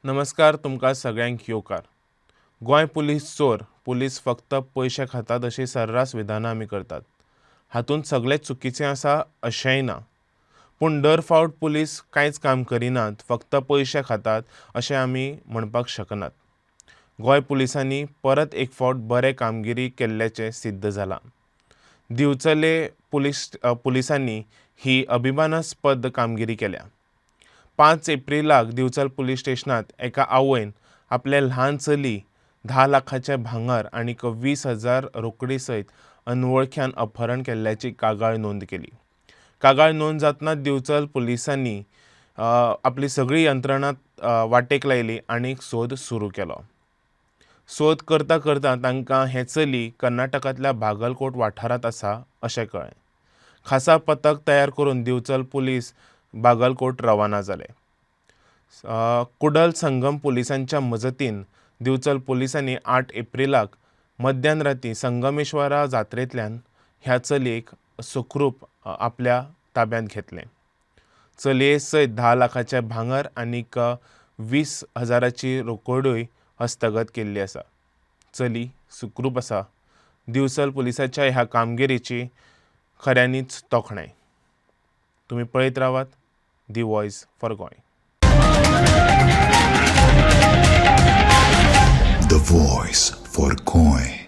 नमस्कार तुमकां सगळ्यांक येवकार। गोंय पुलीस चोर पुलीस फक्त पयशे खातात अशी सर्रास विधानां आमी करतात। हातूंत सगळें चुकीचें आसा अशेंय ना, पूण दर फावट पुलीस कांयच काम करिनात, फक्त पयशे खातात अशें आमी म्हणपाक शकनात। गोंय पुलिसांनी परत एक फावट बरें कामगिरी केल्ल्याचें सिद्ध जालां। दिवचले पुलिसांनी ही अभिमानास्पद कामगिरी केल्या। 5 एप्रिलाक दिवचल पुलीस स्टेशनांत एका आवयन आपले ल्हान चली 10 लाखाचे भांगर आनी 20,000 रोकडी सयत अनवळख्यान अपहरण केल्ल्याची कागाळ नोंद केली। कागाळ नोंद जातनाच दिवचल पुलिसांनी आपली सगळी यंत्रणा वाटेक लायली आनी सोद सुरू केलो। सोद करता करता तांकां हें चली कर्नाटकांतल्या बागलकोट वाठारांत आसा अशें कळ्ळें। खासा पथक तयार करून दिवचल पुलीस बागलकोट रवाना जाले। कुडल संगम पुलिसांच्या मजतीन दिवचल पुलिसांनी 8 एप्रिलाक मध्यान राती संगमेश्वरा जात्रेंतल्यान ह्या चलयेक सुखरूप आपल्या ताब्यांत घेतलें। चलये सयत 10 लाखाचे भांगर आनीक 20,000ची रोकडूय हस्तगत केल्ली आसा। चली सुखरूप आसा। दिवचल पुलिसाच्या ह्या कामगिरीची खऱ्यांनीच तोखणाय। तुमी पळयत रावात दी voice for Goa. The Voice for Goy.